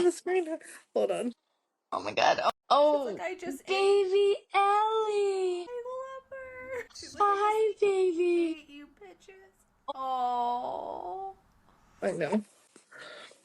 the screen. Hold on. Oh my god. Oh, like, I just baby Ellie. I love her. She's like, Hi, baby. Ate you bitches. Oh, I know.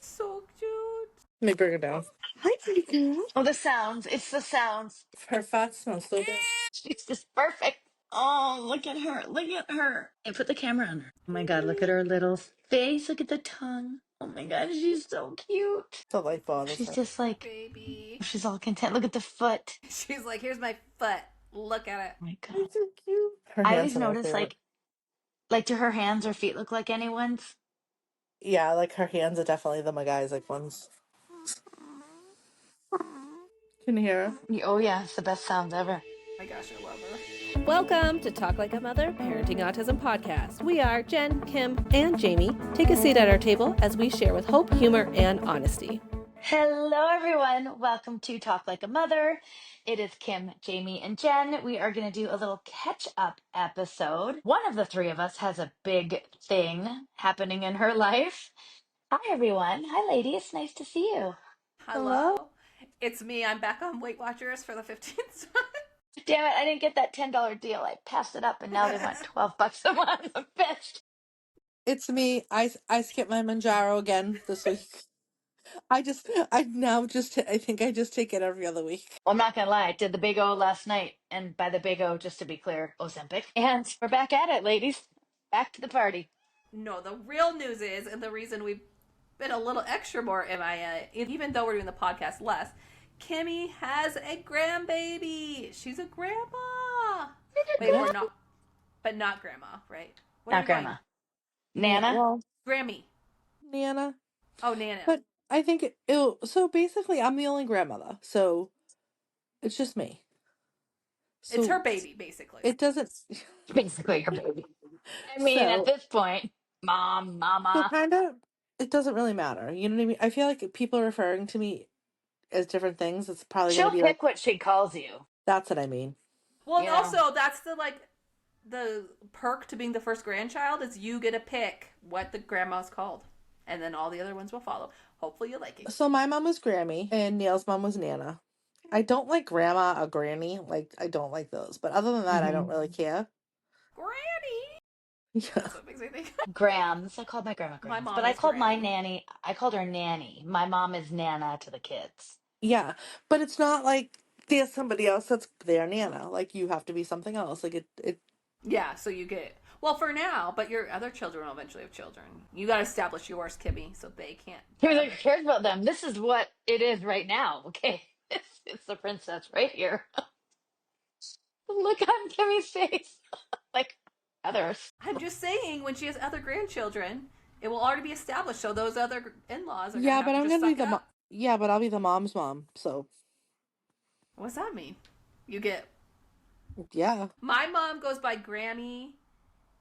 so cute. Let me bring her down. Hi, pretty girl. Oh, the sounds. It's the sounds. Her fat smells so good. She's just perfect. Oh, look at her. Look at her. And put the camera on her. Oh my god, look at her little face. Look at the tongue. Oh my god, she's so cute. The light bothers She's her. just like, Baby. she's all content. Look at the foot. She's like, here's my foot. Look at it. Oh my god. It's so cute. Her I hands always are my notice, favorite. like, do her hands or feet look like anyone's? Yeah, like her hands are definitely the McIsaac ones. Can you hear her? Oh yeah, it's the best sounds ever. Oh my gosh, I love her. Welcome to Talk Like a Mother Parenting Autism Podcast. We are Jen, Kim, and Jaime. Take a seat at our table as we share with hope, humor, and honesty. Hello, everyone. Welcome to Talk Like a Mother. It is Kim, Jaime, and Jen. We are going to do a little catch-up episode. One of the three of us has a big thing happening in her life. Hi, everyone. Hi, ladies. Nice to see you. Hello. It's me. I'm back on Weight Watchers for the 15th time. Damn it, I didn't get that $10 deal. I passed it up, and now they want $12 a month. I'm pissed. It's me. I skipped my Manjaro again this week. I think I just take it every other week. Well, I'm not going to lie. I did the Big O last night. And by the Big O, just to be clear, Ozempic. And we're back at it, ladies. Back to the party. No, the real news is, and the reason we've been a little extra more MIA, even though we're doing the podcast less, Kimmie has a grandbaby. She's a grandma. Wait, we're not, but not grandma, right? What Not grandma. Nana? Well, Grammy. Nana. Oh, Nana. But I think so basically I'm the only grandmother, so it's just me. So it's her baby, basically. It doesn't Basically her baby. I mean, at this point, mom, mama. So kind of, it doesn't really matter. You know what I mean? I feel like if people are referring to me as different things, it's probably She'll going to be pick what she calls you. That's what I mean. Well, and also, that's the perk to being the first grandchild is you get to pick what the grandma's called. And then all the other ones will follow. Hopefully you like it. So my mom was Grammy, and Neil's mom was Nana. I don't like grandma or granny. Like, I don't like those. But other than that, I don't really care. Granny? Yeah. That's what makes me think. Grams. I called my grandma Grams. My mom but I called Granny. my nanny, I called her Nanny. My mom is Nana to the kids. Yeah. But it's not like there's somebody else that's their Nana. Like, you have to be something else. Like, it Yeah, so you get... Well, for now, but your other children will eventually have children. You got to establish yours, Kimmie, so they can't... Who cares about them? This is what it is right now, okay? It's the princess right here. Look on Kimmie's face. Like others. I'm just saying, when she has other grandchildren, it will already be established, so those other in-laws are Yeah, going but to I'm have to going to just be suck it up. Yeah, but I'll be the mom's mom, so... What's that mean? You get... Yeah. My mom goes by Grammy,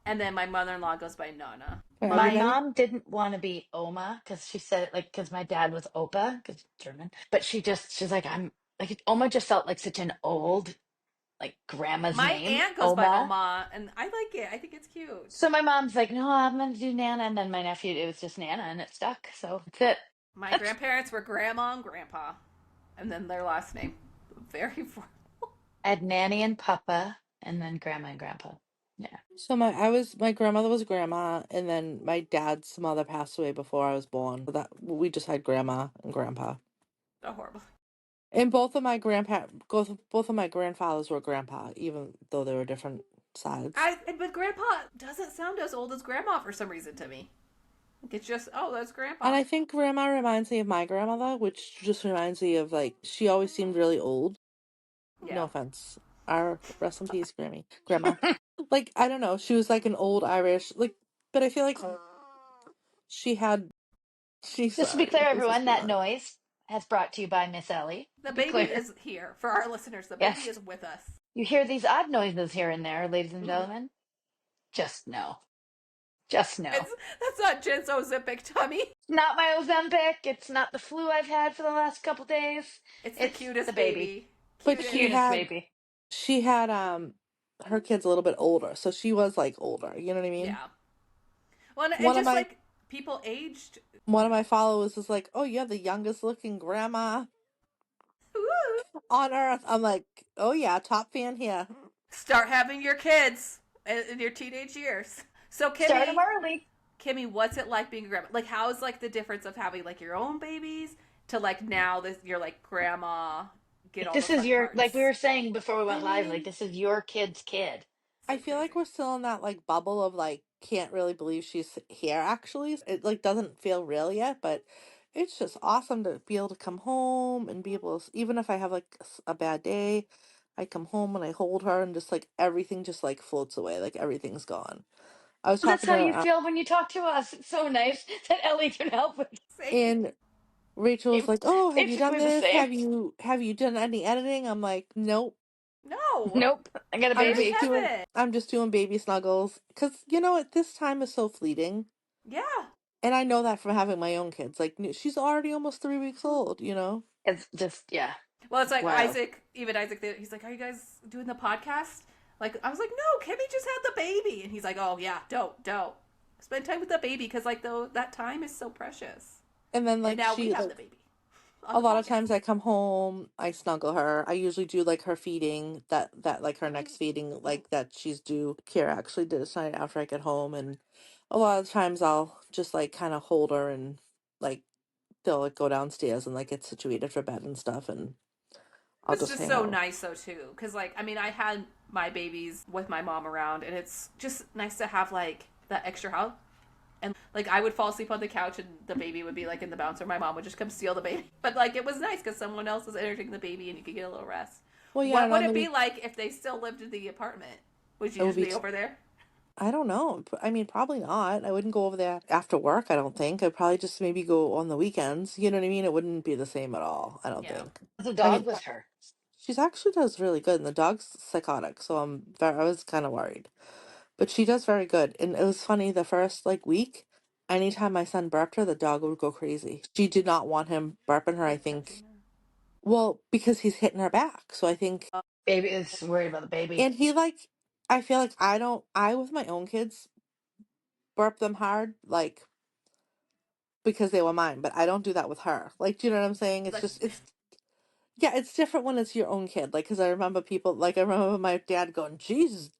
and then my mother-in-law goes by Nana. My mom didn't want to be Oma because she said, like, because my dad was Opa, because German. But she's like, I'm like, Oma just felt like such an old, like, grandma's name. My aunt goes by Oma, and I like it. I think it's cute. So my mom's like, no, I'm going to do Nana. And then my nephew, it was just Nana, and it stuck. So that's it. My grandparents were Grandma and Grandpa, and then their last name. Very formal. I had Nanny and Papa, and then Grandma and Grandpa. Yeah. So my grandmother was grandma, and then my dad's mother passed away before I was born. So that we just had grandma and grandpa. So horrible. And both of my grandfathers were grandpa, even though they were different sides. But Grandpa doesn't sound as old as Grandma for some reason to me. It's just, oh, that's Grandpa. And I think grandma reminds me of my grandmother, which just reminds me of, like, she always seemed really old. Yeah. No offense. Rest in peace, Grandma. Like, I don't know. She was like an old Irish, like, but I feel like Just to be clear, everyone, that noise has brought to you by Miss Ellie. The baby is here. For our listeners, the baby is with us. You hear these odd noises here and there, ladies and gentlemen. Just know. Just know. That's not Jen's Ozempic tummy. Not my Ozempic. It's not the flu I've had for the last couple days. It's the cutest baby. But she had her kids a little bit older, so she was like older. You know what I mean? Yeah. Well, and just like people aged. One of my followers is like, "Oh, you're the youngest looking grandma Woo! on earth." I'm like, "Oh yeah, top fan here." Start having your kids in your teenage years. So Start them Kimmie, early. Kimmie, what's it like being a grandma? Like, how is like the difference of having like your own babies to like now this you're like grandma, get Like all the this is fun your, like we parts. were saying before we I went live, like mean, this is your kid's kid. So I feel like crazy. we're still in that like bubble of like can't really believe she's here actually. It like doesn't feel real yet, but it's just awesome to be able to come home and be able to, even if I have like a bad day, I come home and I hold her and just like everything just like floats away, like everything's gone. I was Well, that's talking how to you her feel when you talk to us. It's so nice that Ellie can help with Same. and Rachel was like, "Oh, have you done basically the this? same. Have you done any editing?" I'm like, "Nope. No. Nope, I got a Neither has baby. Kevin. I'm just doing baby snuggles cuz you know what, this time is so fleeting." Yeah. And I know that from having my own kids. Like she's already almost 3 weeks old, you know? It's just, yeah, Well, it's like wild. Isaac, even Isaac, he's like, "Are you guys doing the podcast?" Like, I was like, "No, Kimmie just had the baby," and he's like, "Oh yeah, don't spend time with the baby because like though that time is so precious." And then And like now we she have like the baby on a the lot of podcast. times I come home, I snuggle her. I usually do like her feeding, that like her next feeding like that she's due. Kira actually did it tonight after I get home, and a lot of times I'll just like kind of hold her and like they'll like go downstairs and like get situated for bed and stuff, and It I'll was just just hang so out. nice though too, because like I mean I had my babies with my mom around, and it's just nice to have like that extra help. And like I would fall asleep on the couch, and the baby would be like in the bouncer. My mom would just come steal the baby, but like it was nice because someone else was entertaining the baby, and you could get a little rest. Well, yeah, What and would on it the be week like if they still lived in the apartment? Would it you would just be be over there? I don't know. I mean, probably not. I wouldn't go over there after work, I don't think. I'd probably just maybe go on the weekends. You know what I mean? It wouldn't be the same at all, I don't Yeah. think. The I dog mean, with her. she's actually does really good, and the dog's psychotic, so I was kind of worried. But she does very good. And it was funny, the first like week, anytime my son burped her, the dog would go crazy. She did not want him burping her, I What's that think. doing? Well, because he's hitting her back. So I think, Baby is worried about the baby. and he like, I feel like I with my own kids burp them hard, like because they were mine, but I don't do that with her. Like, do you know what I'm saying? It's Like, just, yeah, it's different when it's your own kid. Like, because I remember people, like, I remember my dad going, Jesus,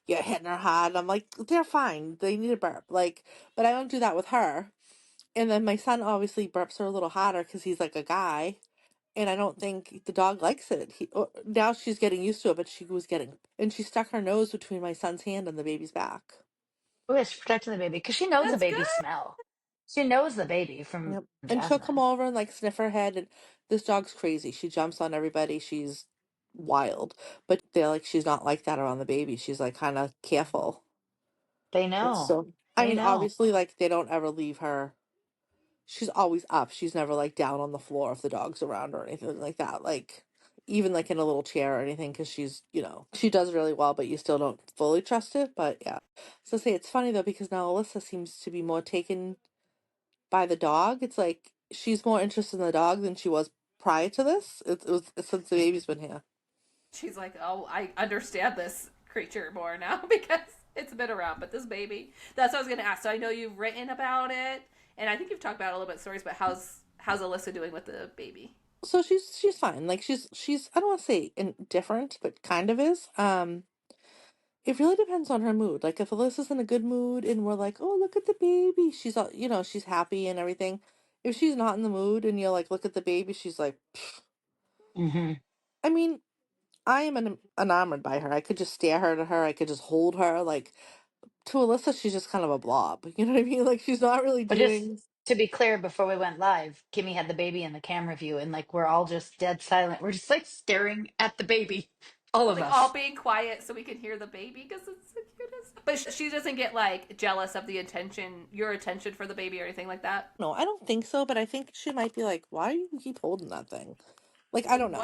you're hitting her hard. And I'm like, they're fine. They need a burp. Like, but I don't do that with her. And then my son obviously burps her a little harder because he's like a guy. And I don't think the dog likes it. Now she's getting used to it, but and she stuck her nose between my son's hand and the baby's back. Oh, it's protecting the baby because she knows the that's baby good. smell. She knows the baby from Yep. And she'll come Jasmine. over and like sniff her head. And this dog's crazy. She jumps on everybody. She's wild. But they're like, she's not like that around the baby. She's like kind of careful. They But know. so, I They mean, know. obviously, like they don't ever leave her. She's always up. She's never like down on the floor if the dog's around or anything like that. Like, even like in a little chair or anything, because she does really well, but you still don't fully trust it. But yeah. So say it's funny though, because now Alyssa seems to be more taken by the dog. It's like she's more interested in the dog than she was prior to this. It was since the baby's been here. She's like, "Oh, I understand this creature more now because it's been around." But this baby, that's what I was gonna ask. So I know you've written about it, and I think you've talked about it a little bit in stories. But how's Alyssa doing with the baby? So she's fine. Like she's I don't want to say indifferent, but kind of is. It really depends on her mood. Like if Alyssa's in a good mood and we're like, "Oh, look at the baby," she's all, she's happy and everything. If she's not in the mood and you're like, "Look at the baby," she's like, "Pfft." Hmm. I mean, I am enamored by her. I could just stare her to her. I could just hold her. Like to Alyssa, she's just kind of a blob. You know what I mean? Like she's not really But just doing. to be clear, before we went live, Kimmie had the baby in the camera view, and like we're all just dead silent. We're just like staring at the baby, all of Like all us. being quiet so we can hear the baby because it's the cutest. But she doesn't get like jealous of your attention for the baby or anything like that. No, I don't think so. But I think she might be like, "Why do you keep holding that thing?" Like I don't know.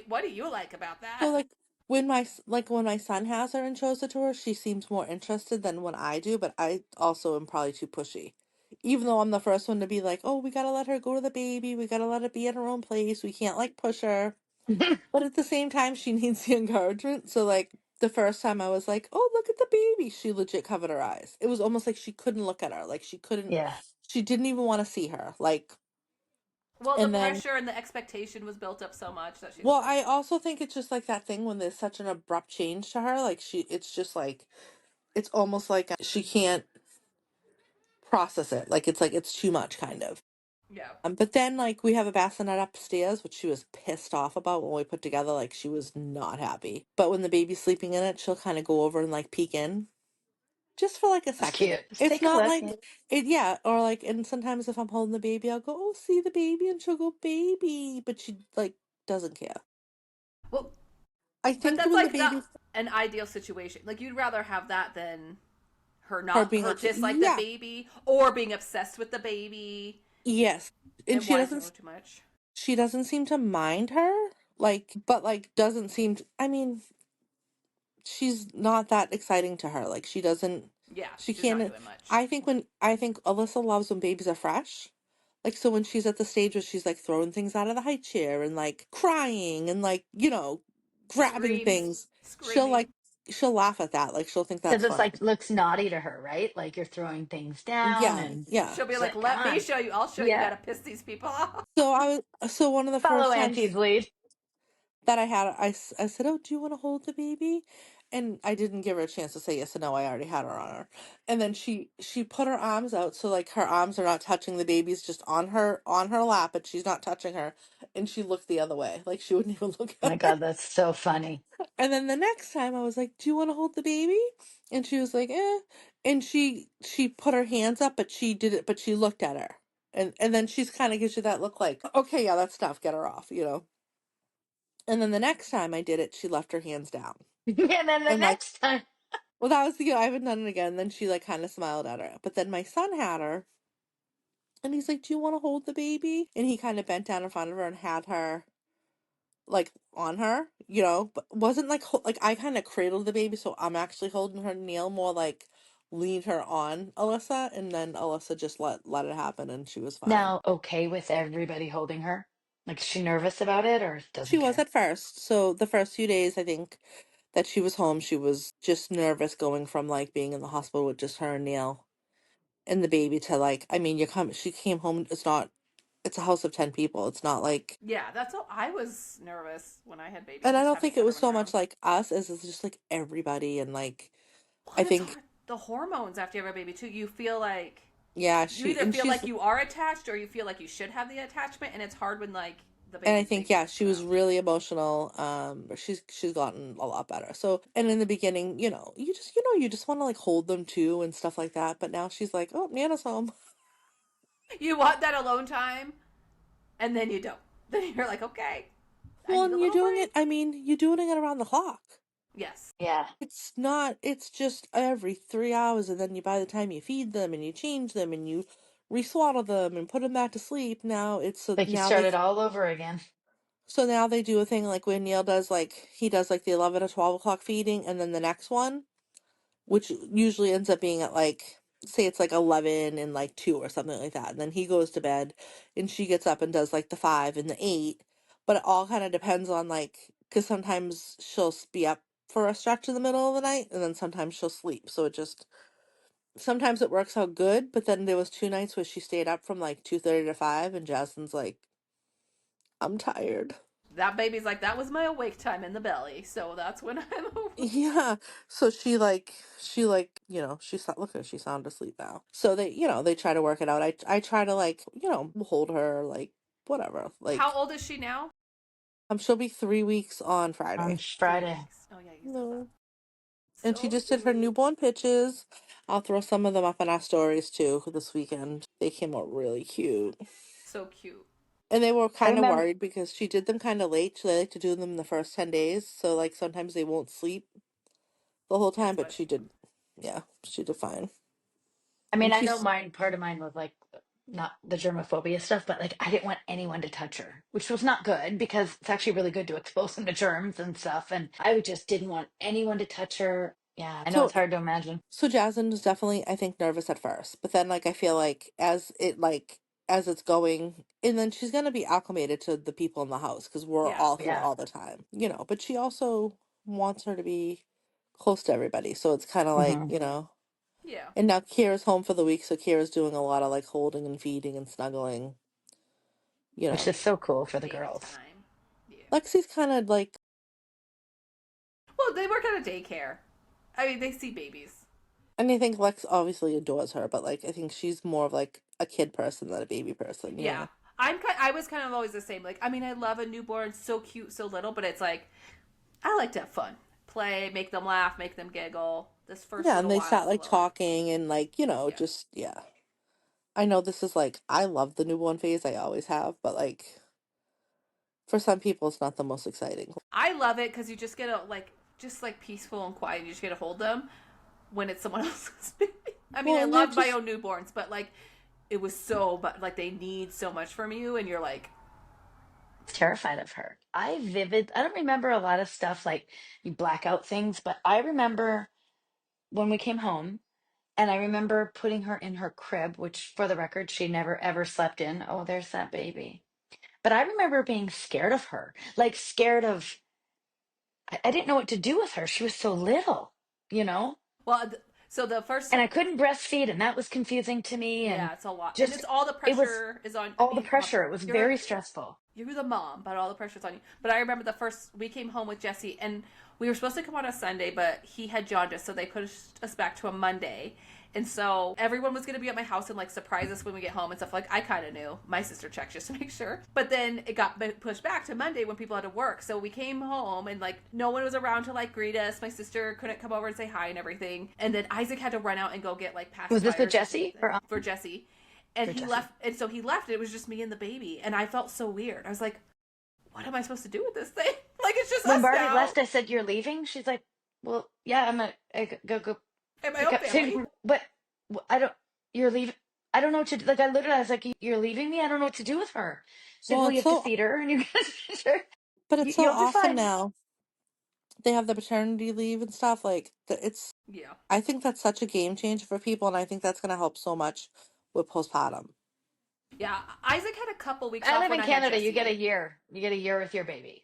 What do you like about So that? like when my son has her and shows it to her, she seems more interested than when I do, but I also am probably too pushy. Even though I'm the first one to be like, "Oh, we gotta let her go to the baby. We gotta let it be at her own place. We can't like push her." But at the same time, she needs the encouragement. So like the first time I was like, "Oh, look at the baby." She legit covered her eyes. It was almost like she couldn't look at her. Like she couldn't Yeah. she didn't even want to see her. Like, Well, the and then, pressure and the expectation was built up so much that she's well, like, I also think it's just like that thing when there's such an abrupt change to her. Like, it's just like, it's almost like she can't process it. Like it's too much, kind of. yeah. But then, like, we have a bassinet upstairs, which she was pissed off about when we put together. Like, she was not happy. But when the baby's sleeping in it, she'll kind of go over and, like, peek in just for, like, a That's second. cute. Just It's take a not look. like, it, yeah, or, like, and sometimes if I'm holding the baby, I'll go, oh, see the baby, and she'll go, baby. But she, like, doesn't care. Well, I but think that's when the like not baby, an ideal situation. Like you'd rather have that than her being her like, dislike the yeah, baby or being obsessed with the baby yes. And and wanting to know too much. she doesn't seem to mind her. Like, but, like, doesn't seem to, I mean, she's not that exciting to her. Like, she doesn't, Yeah, she she's not can't. doing much. I think Alyssa loves when babies are fresh. Like, so when she's at the stage where she's like throwing things out of the high chair and like crying and like, grabbing Screams, things, she'll screaming. like, she'll laugh at that. Like, she'll think Because that's it's funny. like looks naughty to her, right? Like you're throwing things down Yeah, and yeah. She'll be she's like, like, come "Let me on. show you. I'll show you how Yeah. to piss these people off." So one of the Follow first Auntie's times lead. that I had, I said, oh, do you want to hold the baby? And I didn't give her a chance to say yes or no. I already had her on her. And then she put her arms out, so like her arms are not touching the baby's just on her lap, but she's not touching her. And she looked the other way, like she wouldn't even look Oh my at her. God, that's so funny. And then the next time I was like, do you want to hold the baby? And she was like, eh. And she put her hands up, but she did it, but she looked at her. And then she's kind of gives you that look like, okay, yeah, that's tough, get her off. And then the next time I did it, she left her hands down. And then the And like, next time, well, that was I haven't done it again. Then she like kind of smiled at her. But then my son had her, and he's like, "Do you want to hold the baby?" And he kind of bent down in front of her and had her like on her, but wasn't like like I kind of cradled the baby, so I'm actually holding her. Neil more like leaned her on Alyssa, and then Alyssa just let it happen, and she was fine. now okay with everybody holding her? Like, is she nervous about it or She doesn't was care? at first. So the first few days, I think that she was home, she was just nervous going from like being in the hospital with just her and Neil and the baby to like, I mean, she came home, it's a house of 10 people. It's not like, Yeah, that's how I was nervous when I had babies, and I just don't having think it was everyone so much around. like us as it's just like everybody. And like, Well, I and it's think, hard. The hormones after you have a baby too. You feel like yeah, you either feel she's, like you are attached or you feel like you should have the attachment, and it's hard when like the and I baby's think, big yeah, next she was around. really emotional. She's gotten a lot better. So, and in the beginning, you just want to like hold them too and stuff like that. But now she's like, oh, Nana's home. You want that alone time, and then you don't. Then you're like, okay, I Well, need a and you're little doing break. it, I mean, you're doing it around the clock. Yes. Yeah. It's not, it's just every 3 hours, and then by the time you feed them and you change them and you reswaddle them and put them back to sleep, now it's so Like you started all over again. now they do a thing like when Neil does like he does like the 11 to 12 o'clock feeding, and then the next one, which usually ends up being at like say it's like 11 and like 2 or something like that, and then he goes to bed and she gets up and does like the 5 and the 8, but it all kind of depends on like because sometimes she'll be up for a stretch in the middle of the night and then sometimes she'll sleep, so it just sometimes it works out good. But then there was 2 nights where she stayed up from like 2:30 to 5, and Jasmine's like, I'm tired. That baby's like, that was my awake time in the belly, so that's when I'm awake. Yeah. So look at her, she's sound asleep now. So they try to work it out. I try to like, hold her, like whatever. How Like, old is she now? she'll be 3 weeks on On Friday. Three Friday. weeks. Oh yeah, you said that. No. And she So just did her sweet. newborn pictures. I'll throw some of them up in our stories too this weekend. They came out really cute. So cute. And they were I kind of remember. worried because she did them kind of late. So they like to do them the first 10 days. So like sometimes they won't sleep the whole time, Guess but what? yeah, she did fine. I mean, And I know she's mine, part of mine was like not the germophobia stuff, but like I didn't want anyone to touch her, which was not good because it's actually really good to expose them to germs and stuff. And I just didn't want anyone to touch her. Yeah, I know so it's hard to imagine. So Jasmine was definitely, I think, nervous at first, but then like I feel like as it's going, and then she's gonna be acclimated to the people in the house because we're Yeah. all here Yeah. all the time. But she also wants her to be close to everybody, so it's kind of like Hmm. Yeah. And now Kira's home for the week, so Kira's doing a lot of like holding and feeding and snuggling, you Which know. is so cool for the Baby girls. time. Yeah. Lexi's kind of like, Well, they work at a daycare. I mean, they see babies. and I think Lex obviously adores her, but like I think she's more of like a kid person than a baby person, you Yeah. know. I was kind of always the same. Like, I mean, I love a newborn, so cute, so little, but it's like I like to have fun, play, make them laugh, make them giggle. This first Yeah, and little they while start is a like little hard. talking and like, you know, Yeah. just yeah. I know this is like I love the newborn phase, I always have, but like for some people it's not the most exciting. I love it because you just get to like just like peaceful and quiet. You just get to hold them when it's someone else's baby. I mean, Well, I and they're love my just own newborns, but like it was so, but like they need so much from you, and you're like, Terrified of her. I don't remember a lot of stuff like you black out things, but I remember when we came home and I remember putting her in her crib, which for the record, she never ever slept in. Oh, there's that baby. But I remember being scared of her, like scared of, I didn't know what to do with her. She was so little, you know? well, so the first, And I couldn't breastfeed, and that was confusing to me. And yeah, it's a lot, and just, it's all the it was pressure is on. I all the mean, pressure. It was you're very stressful. you're the mom, but all the pressure's on you. But I remember the first we came home with Jesse, and we were supposed to come on a Sunday, but he had jaundice, so they pushed us back to a Monday. And so everyone was going to be at my house and like surprise us when we get home and stuff. Like I kind of knew. My sister checked just to make sure. But then it got pushed back to Monday when people had to work. So we came home and like no one was around to like greet us. My sister couldn't come over and say hi and everything. And then Isaac had to run out and go get like Was this with pacifiers or Jesse something or for Jesse. And for he Jesse? left, and so he left. And it was just me and the baby, and I felt so weird. I was like, "What am I supposed to do with this thing? Like it's just When us Barbie now left, I said, "You're leaving?" She's like, "Well, yeah, go and my pick own up things." family." But I don't. You're leaving. I don't know what to do. Like I literally, I was like, "You're leaving me? I don't know what to do with her." She's like, well, "Well, you it's have to so feed her, and you guys feed her. but it's so You'll be awesome fine." now. They have the paternity leave and stuff like it's Yeah, I think that's such a game changer for people and I think that's going to help so much with postpartum. yeah. Isaac had a couple weeks I off live when in I had Canada. You get a Jesse, year. You get a year with your baby.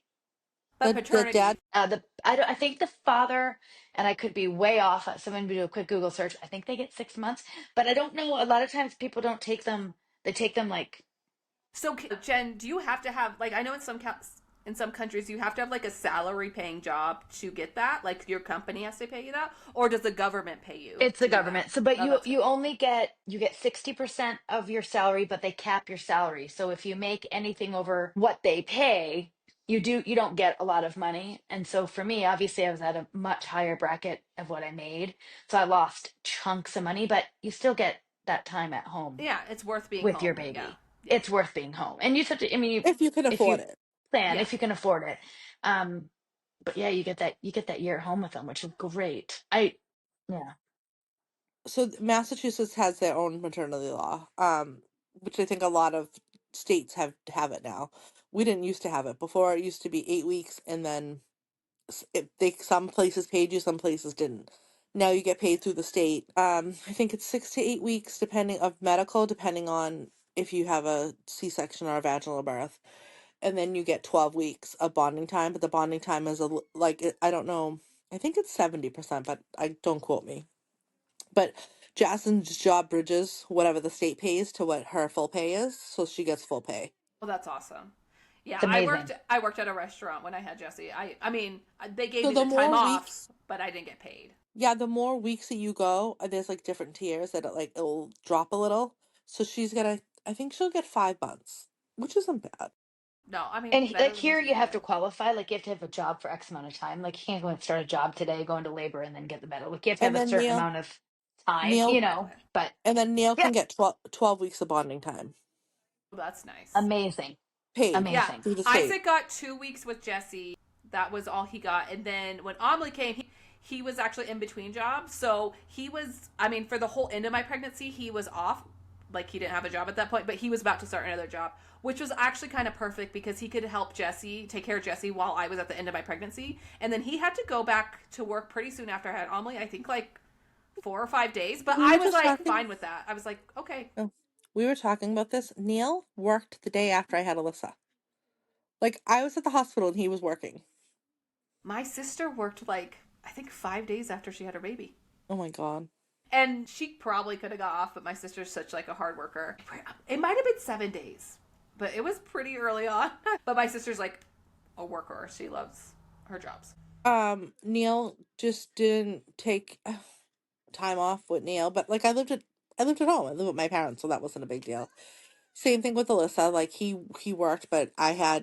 but The dad paternity. I think the father, and I could be way off. Someone do a quick Google search. I think they get 6 months, but I don't know. A lot of times people don't take them. They take them like So Jen, do you have to have like I know in some countries you have to have like a salary paying job to get that? Like your company has to pay you that, or does the government pay you it's the to do that? government. So, but Oh, you that's good. you only get 60% of your salary, but they cap your salary. So if you make anything over what they pay, you don't get a lot of money. And so for me, obviously, I was at a much higher bracket of what I made, so I lost chunks of money, but you still get that time at home Yeah, it's worth being with your home. Yeah, baby. yeah, It's worth being home, and you have to. I mean, if you can if afford you it. plan, yeah. if you can afford it. Um, but yeah, you get that year at home with them, which is great. Yeah. So Massachusetts has their own maternity law, which I think a lot of states have it now. We didn't used to have it before. It used to be 8 weeks, and then some places paid you, some places didn't. Now you get paid through the state. I think it's 6 to 8 weeks, depending of medical, depending on if you have a C-section or a vaginal birth, and then you get 12 weeks of bonding time. But the bonding time is I don't know. I think it's 70%, but I don't quote me. But Jackson's job bridges whatever the state pays to what her full pay is, so she gets full pay. Well, that's awesome. Yeah, It's amazing. I worked at a restaurant when I had Jesse. I mean, they gave So me the the time more off, weeks, but I didn't get paid. yeah, the more weeks that you go, there's like different tiers that it'll drop a little. So I think she'll get 5 months, which isn't bad. No, I mean And like better than here, most you people have to get. qualify. Like you have to have a job for X amount of time. Like you can't go and start a job today, go into labor, and then get the medal. Like you have to And have a then certain amount of time, Oh, Neil, right away. But Neil yeah, can get 12 weeks of bonding time Well, that's nice. amazing, paid Yeah, amazing. through the state. Isaac got 2 weeks with Jesse. That was all he got. And then when Amelie came, he was actually in between jobs. So he was, I mean, for the whole end of my pregnancy, he was off. Like he didn't have a job at that point, but he was about to start another job, which was actually kind of perfect because he could help Jesse, take care of Jesse while I was at the end of my pregnancy. And then he had to go back to work pretty soon after I had Amelie, I think like 4 or 5 days. But We I were was just like talking. fine with that. I was like, okay. Oh, we were talking about this. Neil worked the day after I had Alyssa. Like I was at the hospital and he was working. My sister worked like, I think 5 days after she had her baby. Oh my God. And she probably could have got off, but my sister's such like a hard worker. It might have been 7 days, but it was pretty early on. But my sister's like a worker. She loves her jobs. Neil just didn't take time off with Neil, but like I lived at home. I lived with my parents, so that wasn't a big deal. Same thing with Alyssa. Like he worked, but I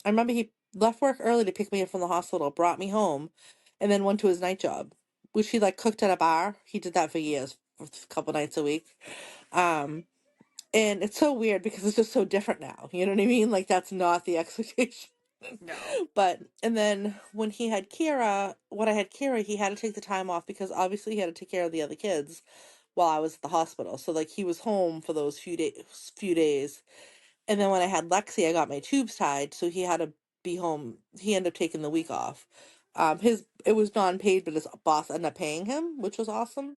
remember he left work early to pick me up from the hospital, brought me home, and then went to his night job, which he like cooked at a bar. He did that for years, for a couple nights a week. Um, and it's so weird because it's just so different now. You know what I mean? Like that's not the expectation. No. But and then when when I had Kira, he had to take the time off because obviously he had to take care of the other kids while I was at the hospital. So like he was home for those few days. And then when I had Lexi, I got my tubes tied, so he had to be home. He ended up taking the week off. It was non-paid, but his boss ended up paying him, which was awesome.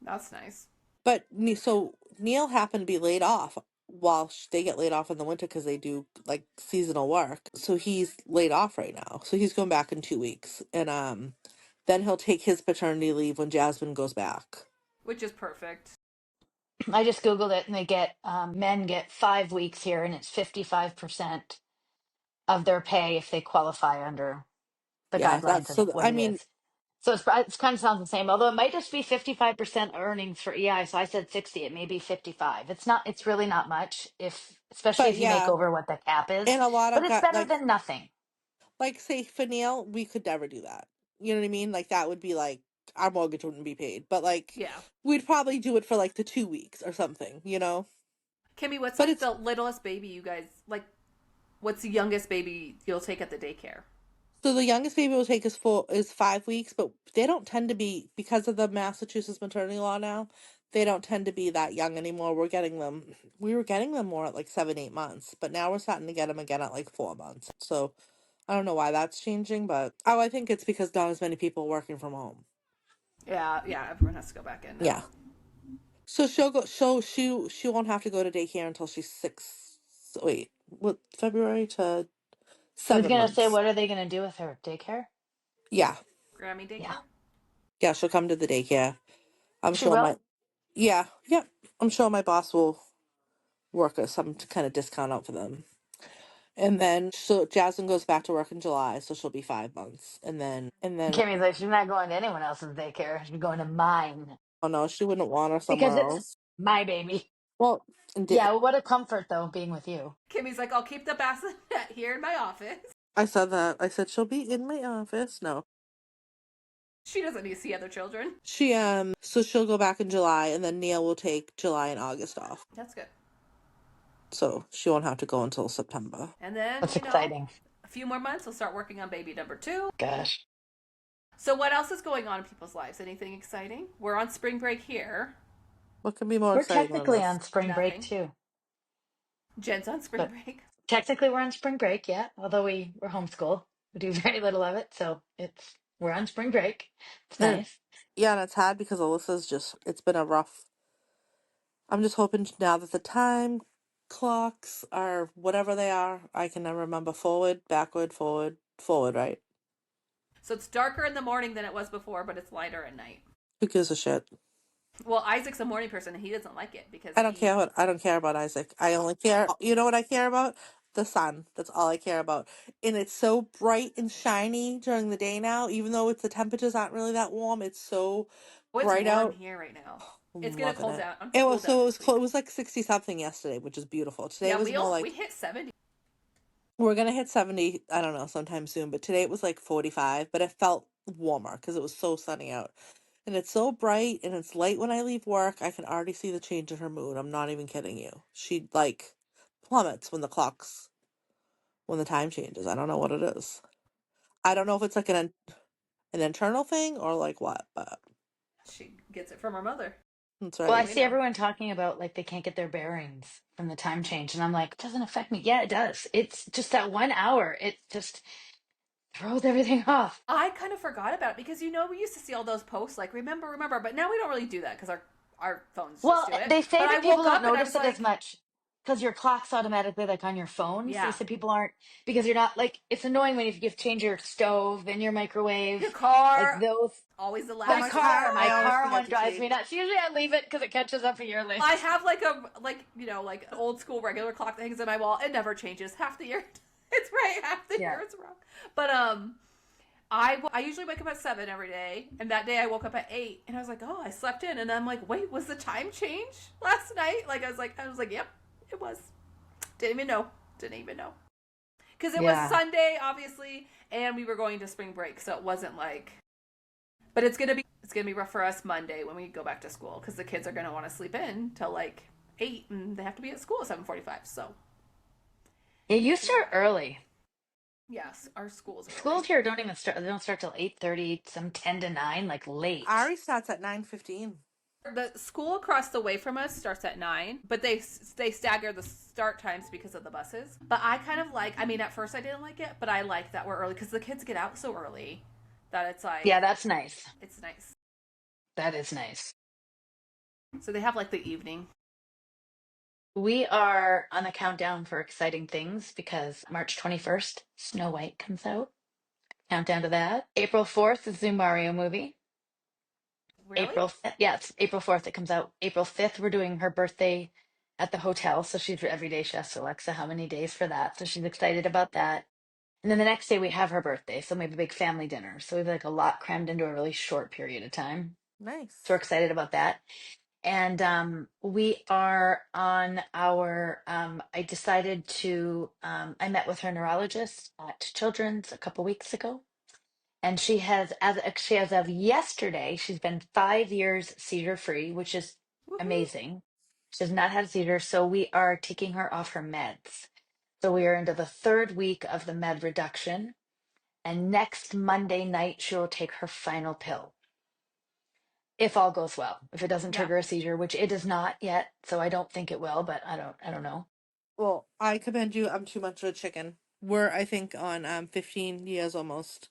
That's nice. But so Neil happened to be laid off while they get laid off in the winter because they do like seasonal work. So he's laid off right now. So he's going back in 2 weeks, and then he'll take his paternity leave when Jasmine goes back. Which is perfect. I just Googled it and they get, men get 5 weeks here and it's 55% of their pay if they qualify under the Yeah, guidelines of what I it mean, is. So it's kind of sounds the same, although it might just be 55% earnings for EI. So I said 60, it may be 55. It's really not much especially but if you make yeah, over what the cap is, and a lot but of it's guys better than nothing. like say for Neil, we could never do that. You know what I mean? Like that would be like our mortgage wouldn't be paid, but like Yeah. we'd probably do it for like the 2 weeks or something, you know? Kimmie, what's But like it's the littlest baby you guys like? What's the youngest baby you'll take at the daycare? so the youngest baby will take is 5 weeks, but they don't tend to be because of the Massachusetts maternity law now. They don't tend to be that young anymore. We were getting them more at like 7, 8 months, but now we're starting to get them again at like 4 months. So I don't know why that's changing, but I think it's because not as many people working from home. Yeah, yeah. Everyone has to go back in now. Yeah. So she'll go. She won't have to go to daycare until she's 6. Wait, what? February to I was seven gonna say, months. what are they gonna do with her? Daycare? Yeah, Grammy Yeah, daycare. yeah. She'll come to the daycare. I'm she sure my will. yeah, yeah. I'm sure my boss will work some kind of discount out for them. And then so Jasmine goes back to work in July, so she'll be 5 months. And then Kimmy's like, she's not going to anyone else's daycare. She's going to mine oh no, she wouldn't want her because somewhere it's else. my baby. Well, and Yeah, well, what a comfort though being with you. Kimmie's like, I'll keep the bassinet here in my office. I said that. I said she'll be in my office. No, She doesn't need to see other children. so she'll go back in July, and then Neil will take July and August off. That's good. So she won't have to go until September. And then, That's exciting. a few more months, we'll start working on baby number 2. Gosh. So, what else is going on in people's lives? Anything exciting? We're on spring break here. What can be more We're exciting than technically this? on spring break Nothing. too. Jen's on spring But break. technically we're on spring break, yeah. Although we're homeschooled. We do very little of it, so we're on spring break. It's And nice. yeah, and it's hard because it's been a rough. I'm just hoping now that the time clocks are whatever they are, I can never remember forward, backward, forward, right? So, it's darker in the morning than it was before, but it's lighter at night. Who gives a shit? Well, Isaac's a morning person and he doesn't like it because I don't care about Isaac. I only care. You know what I care about? The sun. That's all I care about. And it's so bright and shiny during the day now, even though the temperatures aren't really that warm. It's so Oh, it's bright warm out. here right now. It's I'm gonna loving cool it. down. It Cool was down next it week. was like 60 something yesterday, which is beautiful. Today Yeah, was more we like hit 70. we're gonna hit 70. I don't know, sometime soon. But today it was like 45, but it felt warmer because it was so sunny out. And it's so bright and it's light when I leave work. I can already see the change in her mood. I'm not even kidding you. She like plummets when the time changes. I don't know what it is. I don't know if it's like an internal thing or like what, but She gets it from her mother. that's Well, What I do right. we see know? everyone talking about like they can't get their bearings from the time change, and I'm like, it doesn't affect me. Yeah, it does. It's just that 1 hour. It just throws everything off. I kind of forgot about it because we used to see all those posts like remember, but now we don't really do that because our phones just Well, do it. they say But I that people woke don't up and I notice was it as like, much. because your clock's automatically like on your phone. So they Yeah. said people aren't, because you're not like, it's annoying when you change your stove and your Your microwave, like car, those. always the Oh, last my to car, My I always start. car forget one to drives me change. nuts. Usually I leave it because it catches up a year late. I have like like an old school regular clock that hangs on my wall. It never changes. Half the year it's right, half the Yeah. year it's wrong. But I usually wake up at 7 every day, and that day I woke up at 8, and I was like, oh, I slept in, and I'm like, wait, was the time change last night? Like I was like, yep, it was. Didn't even know. Didn't even know. Because it was Yeah. Sunday, obviously, and we were going to spring break, so it wasn't like. But it's gonna be rough for us Monday when we go back to school because the kids are gonna want to sleep in till like 8, and they have to be at school at 7:45. So Yeah, you it's gonna be start rough. early. Yes, our school's Schools early. here don't even start, they don't start till 8:30, some 10 to 9, like late. Ari starts at 9:15. The school across the way from us starts at 9, but they stagger the start times because of the buses. But I kind of like. I mean, at first I didn't like it, but I like that we're early because the kids get out so early that it's like Yeah, that's nice. it's nice. That is nice. So they have like the evening. We are on the countdown for exciting things because March 21st, Snow White comes out. Countdown to that. April 4th is the Mario movie. Really? Yeah, it's April 4th it comes out. April 5th, we're doing her birthday at the hotel. So she's every day she asks Alexa how many days for that. So she's excited about that. And then the next day we have her birthday. So we have a big family dinner. So we have like a lot crammed into a really short period of time. So we're Nice. excited about that. And we are on our, I decided to, I met with her neurologist at Children's a couple weeks ago. And she has of yesterday, she's been 5 years seizure free, which is Woohoo! amazing. She has not had a seizure, so we are taking her off her meds. So we are into the third week of the med reduction, and next Monday night she will take her final pill. If all goes well, if it doesn't Yeah. trigger a seizure, which it does not yet, so I don't think it will, but I don't know. Well, I commend you. I'm too much of a chicken. We're, I think, on 15 years almost.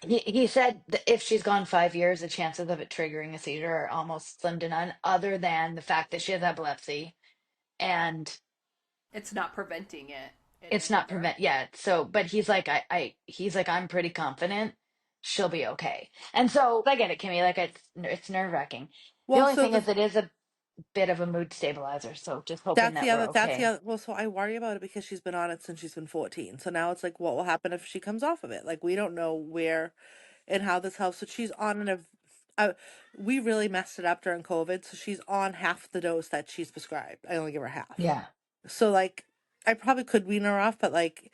He said that if she's gone 5 years, the chances of it triggering a seizure are almost slim to none, other than the fact that she has epilepsy and It's not preventing it it's any not either. yet. So, but he's like, he's like, I'm pretty confident she'll be okay. And so I get it, Kimmie. Like it's nerve wracking. The Well, only so thing is, it is a bit of a mood stabilizer. So just hoping that we're that's the okay. other, well, so I worry about it because she's been on it since she's been 14. So now it's like, what will happen if she comes off of it? Like, we don't know where and how this helps. So she's on uh, we really messed it up during COVID. So she's on half the dose that she's prescribed. I only give her half. Yeah. So, like, I probably could wean her off, but like,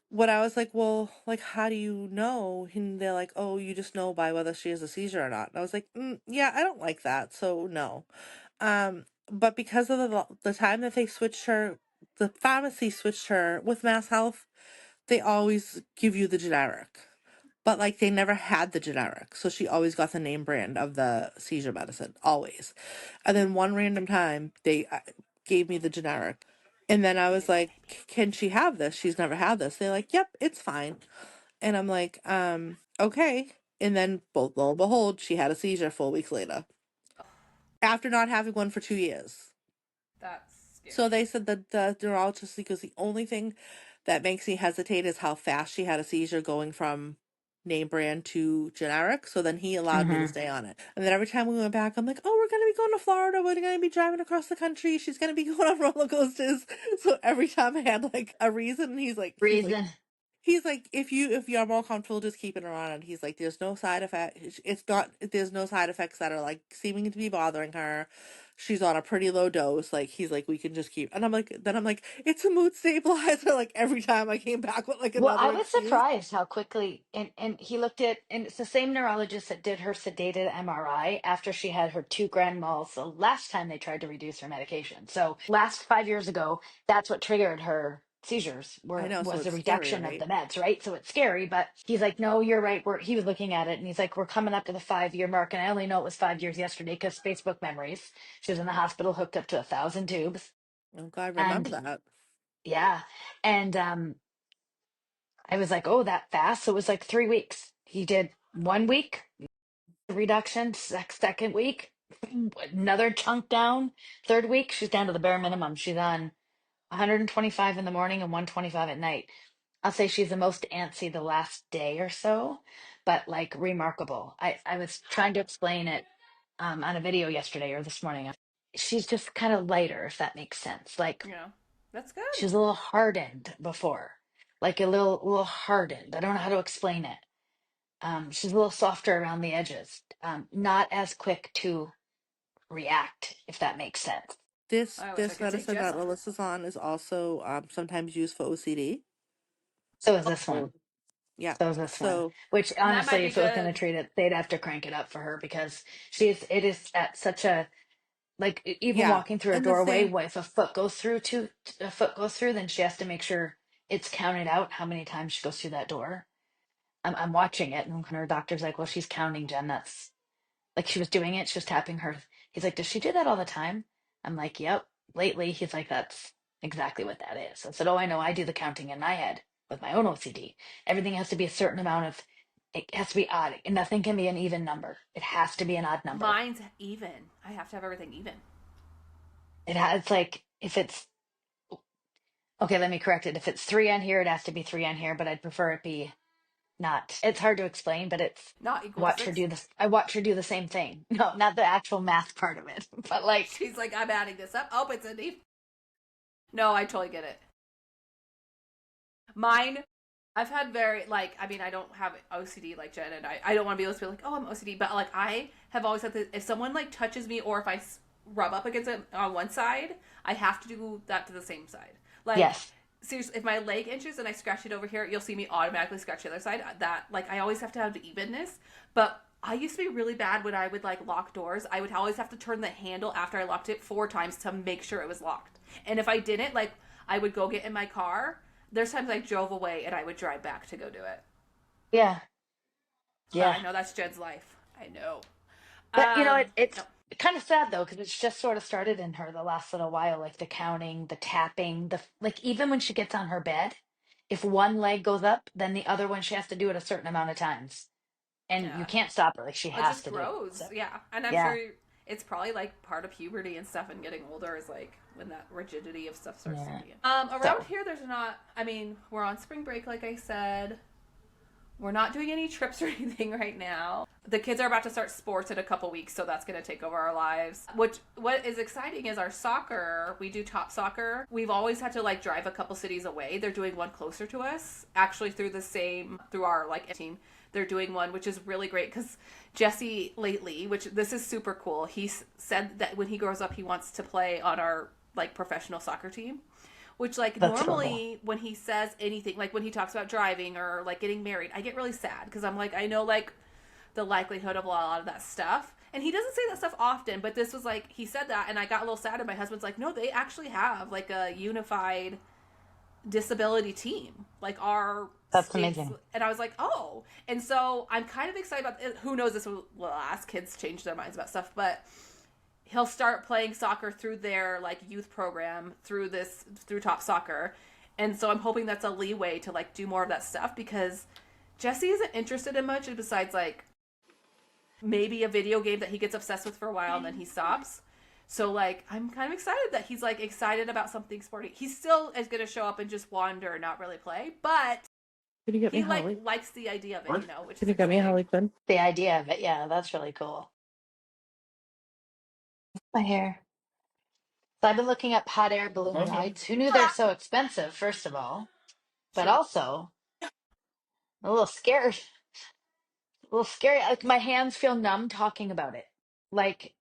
when I was like, well, like, how do you know? And they're like, oh, you just know by whether she has a seizure or not. And I was like, yeah, I don't like that. So, no. But because of the time that they switched her, the pharmacy switched her with Mass Health, they always give you the generic. But like they never had the generic. So she always got the name brand of the seizure medicine, always. And then one random time they gave me the generic. And then I was like, can she have this? She's never had this. They're like, yep, it's fine. And I'm like, okay. And then, both lo and behold, she had a seizure 4 weeks later after not having one for 2 years. That's So scary. they said that the neurologist, because the only thing that makes me hesitate is how fast she had a seizure going from name brand to generic. So then he allowed me to Hmm. stay on it. And then every time we went back, I'm like, oh, we're going to be going to Florida. We're going to be driving across the country. She's going to be going on roller coasters. So every time I had like a reason, Reason. he's like, if you're more comfortable just keeping her on it, he's like, there's no side effect. It's not. There's no side effects that are like seeming to be bothering her. She's on a pretty low dose. Like he's like, we can just keep. And I'm like, it's a mood stabilizer. Like every time I came back with like Well, another I was excuse. surprised how quickly, and he looked at, and it's the same neurologist that did her sedated MRI after she had her 2 grand mal. So last time they tried to reduce her medication. So last 5 years ago, that's what triggered her seizures I know, so was the it's scary, reduction of right? the meds, right? So it's scary, but he's like, no, you're right. He was looking at it and he's like, we're coming up to the 5 year mark. And I only know it was 5 years yesterday because Facebook memories. She was in the hospital hooked up to 1,000 tubes. I'm glad I remember And that. yeah. And I was like, oh, that fast? So it was like 3 weeks. He did 1 week reduction, second week, another chunk down. Third week, she's down to the bare minimum. She's on 125 in the morning and 125 at night. I'll say she's the most antsy the last day or so, but like remarkable. I was trying to explain it on a video yesterday or this morning. She's just kind of lighter, if that makes sense. Like Yeah, that's she good. was a little hardened before, like a little hardened. I don't know how to explain it. She's a little softer around the edges, not as quick to react, if that makes sense. This I wish I this could take medicine Jess that on. Alyssa's on is also sometimes used for OCD. So is this one. Oh. Yeah. So is this one. So Which And that might honestly, be if it was going to good. treat it, they'd have to crank it up for her because it is at such a like even yeah, walking through a and the doorway, thing if a foot goes through, then she has to make sure it's counted out how many times she goes through that door. I'm watching it, and her doctor's like, "Well, she's counting, Jen. That's like she was doing it. She was tapping her." He's like, "Does she do that all the time?" I'm like, "Yep." Lately, he's like, "That's exactly what that is." I said, "Oh, I know. I do the counting in my head with my own OCD. Everything has to be a certain amount of. It has to be odd, and nothing can be an even number. It has to be an odd number. Mine's even. I have to have everything even. It's like if it's okay. Let me correct it. If it's three on here, it has to be three on here. But I'd prefer it be not. It's hard to explain, but it's Not equal to watch her 6. do this. I watch her do the same thing. No, not the actual math part of it, but like She's like, I'm adding this up. Oh, it's a deep. No, I totally get it. Mine, I've had very, like, I mean, I don't have OCD like Jen, and I don't want to be able to be like, oh, I'm OCD, but like, I have always said that if someone like touches me or if I rub up against it on one side, I have to do that to the same side. Like, yes. seriously, if my leg inches and I scratch it over here, you'll see me automatically scratch the other side. That, like, I always have to have the evenness, but I used to be really bad when I would like lock doors. I would always have to turn the handle after I locked it 4 times to make sure it was locked. And if I didn't, like, I would go get in my car. There's times I drove away and I would drive back to go do it. Yeah. But Yeah. I know that's Jed's life. I know. But No. it's kind of sad though, because it's just sort of started in her the last little while, like the counting, the tapping, the like even when she gets on her bed, if one leg goes up, then the other one she has to do it a certain amount of times. And you Yeah. can't stop her, like she It has just to do it. So grows. Yeah. And I'm yeah. sure it's probably like part of puberty and stuff and getting older is like when that rigidity of stuff starts Yeah. setting in. Around So here, there's not, I mean, we're on spring break, like I said. We're not doing any trips or anything right now. The kids are about to start sports in a couple weeks, so that's going to take over our lives. What is exciting is our soccer. We do top soccer. We've always had to like drive a couple cities away. They're doing one closer to us, actually through our like team. They're doing one, which is really great because Jesse lately, which this is super cool. He said that when he grows up, he wants to play on our like professional soccer team, which like that's so cool. normally when he says anything, like when he talks about driving or like getting married, I get really sad because I'm like, I know like the likelihood of a lot of that stuff, and he doesn't say that stuff often, but this was like he said that and I got a little sad, and my husband's like, no, they actually have like a unified disability team, like our That's states. amazing. And I was like, oh. And so I'm kind of excited about it. Who knows, this will ask kids change their minds about stuff, but he'll start playing soccer through their like youth program through top soccer. And so I'm hoping that's a leeway to like do more of that stuff because Jesse isn't interested in much besides like maybe a video game that he gets obsessed with for a while and then he stops. So like I'm kind of excited that he's like excited about something sporty. He still is going to show up and just wander and not really play, but can you get me he like Holly? likes the idea of it, you know, which Can is you get me exciting. Holly Quinn? The idea of it, yeah, that's really cool. My hair. So I've been looking up hot air balloon rides. Who knew they're so expensive, first of all? But True. also a little scared. A little scary. Like my hands feel numb talking about it. Like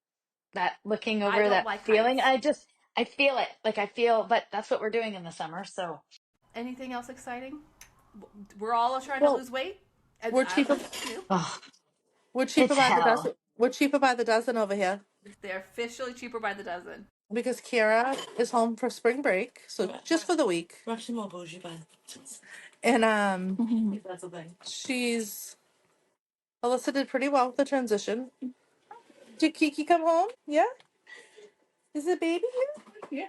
that looking I over don't that like feeling. heights. I feel it. Like I feel, but that's what we're doing in the summer. So Anything else exciting? We're all trying to Well, lose weight. As we're cheaper. you. oh, We're cheaper it's by the hell. dozen. We're cheaper by the dozen over here They're officially cheaper by the dozen. because Kira is home for spring break, so just for the week. We're actually more bougie by and Mhm. she's Alyssa did pretty well with the transition. Did Kiki come home? Yeah. Is the baby here? Yeah.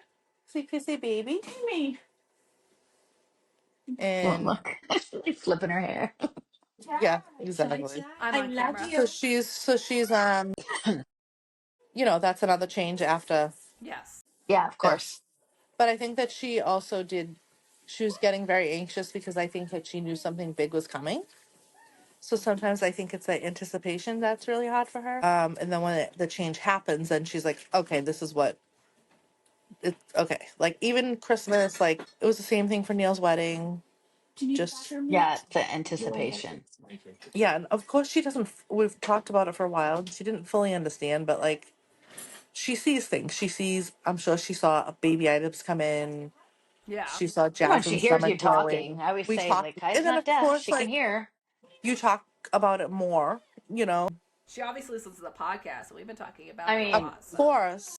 See, can say baby. Me. Well, And look, she's flipping her hair. yeah, exactly. I'm I on love camera. you. So she's that's another change after Yes. Yeah, of course. this. But I think that she also she was getting very anxious because I think that she knew something big was coming. So sometimes I think it's that anticipation that's really hot for her. And then when the change happens, then she's like, okay, this is what it's okay. Like even Christmas, like it was the same thing for Neil's wedding. Just Yeah, the anticipation. yeah, and of course she doesn't. We've talked about it for a while. She didn't fully understand, but like she sees things. She sees. I'm sure she saw baby items come in. Yeah. She saw Well, and she Jasmine's hears you stomach talking. growing. I always We say, talked, like, Kai's and then not of deaf. course, She can like hear. you talk about it more. She obviously listens to the podcast, and we've been talking about I it a Of mean, lot. So. course.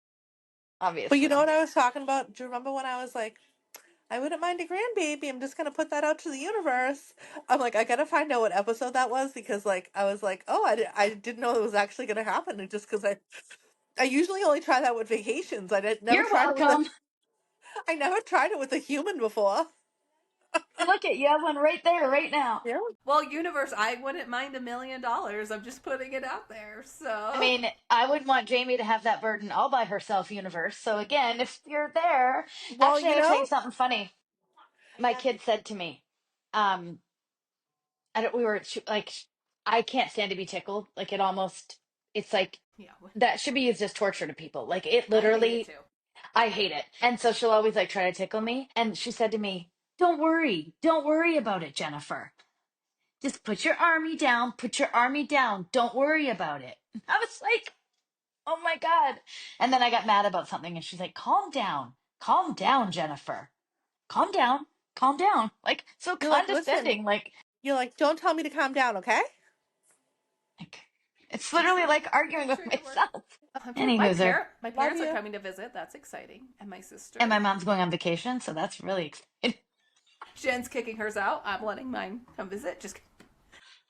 But you know obviously. what I was talking about? Do you remember when I was like, I wouldn't mind a grandbaby. I'm just gonna put that out to the universe. I'm like, I gotta find out what episode that was because like I was like, oh, I didn't know it was actually gonna happen. And just because I usually only try that with vacations. Never You're tried it with a welcome. I never tried it with a human before. Look at you have one right there, right now. Yeah. Well, universe, I wouldn't mind $1 million. I'm just putting it out there. I So. mean, I wouldn't want Jamie to have that burden all by herself, universe. So again, if you're there, Well, actually, you I would tell know. you something funny. My kid said to me, um, I don't, we were like, I can't stand to be tickled. Like it almost, it's like Yeah. that should be used as torture to people. Like it I hate it literally, too. I hate it. And so she'll always like try to tickle me. And she said to me, don't worry about it, Jennifer. Just put your army down, put your army down. Don't worry about it. I was like, oh my God. And then I got mad about something and she's like, calm down, Jennifer. Calm down, calm down. Like, so You're like, listen, condescending. you're like, don't tell me to calm down, okay? Like it's Just literally like arguing make with sure you're working. myself. Okay, Any hooser. my Love parents are you. coming to visit. That's exciting, and my sister. And my mom's going on vacation, so that's really exciting. Jenn's kicking hers out. I'm letting mine come visit. Just,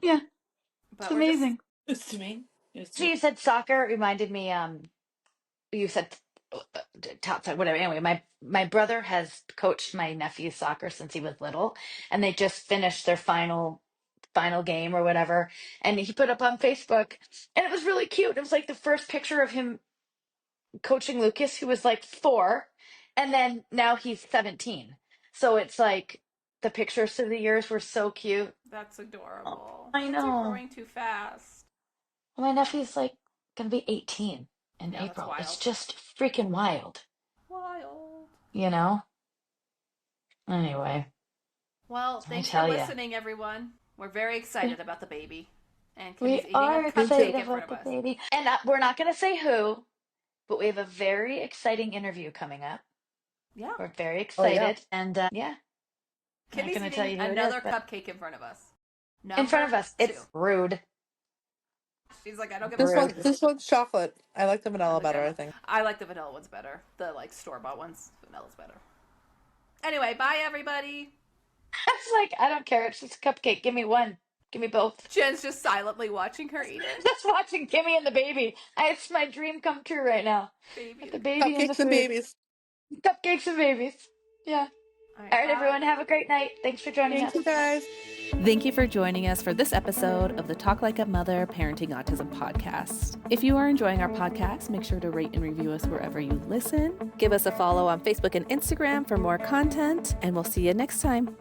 Yeah, it's but we're just. amazing. It's to me. So you said soccer it reminded me, you said top side, whatever. Anyway, my brother has coached my nephew's soccer since he was little, and they just finished their final game or whatever, and he put up on Facebook, and it was really cute. It was like the first picture of him coaching Lucas, who was like 4, and then now he's 17. So it's like the pictures through the years were so cute. That's Oh, adorable. I Kids are know. growing too fast. My nephew's like gonna be 18 in Yeah, that's April. It's wild. just freaking wild, Wild. you know? Anyway, Well, I thanks for tell you. listening, everyone. We're very excited about the baby. And We Kimmie's eating a are excited cupcake in front about of the us. baby. And we're not going to say who, but we have a very exciting interview coming up. Yeah. We're very Oh yeah. excited. And yeah, I'm not Kimmie's going to tell eating you who it is, another but cupcake in front of us. in front Number of us, 2. it's rude. She's like, I don't give a This fuck. one, Rude. this one's chocolate. I like the vanilla better. I think. I like the vanilla ones better. The like store bought ones, vanilla's better. Anyway, bye everybody. It's like, I don't care. It's just a cupcake. Give me one. Give me both. Jenn's just silently watching her eat it. Just watching Kimmie and the baby. It's my dream come true right now. Baby. With the baby and the Cupcakes and food. babies. Cupcakes and babies. Yeah. All All right, right, bye. everyone. Have a great night. Thanks for joining Thank us. you guys. Thank you for joining us for this episode of the Talk Like a Mother Parenting Autism podcast. If you are enjoying our podcast, make sure to rate and review us wherever you listen. Give us a follow on Facebook and Instagram for more content, and we'll see you next time.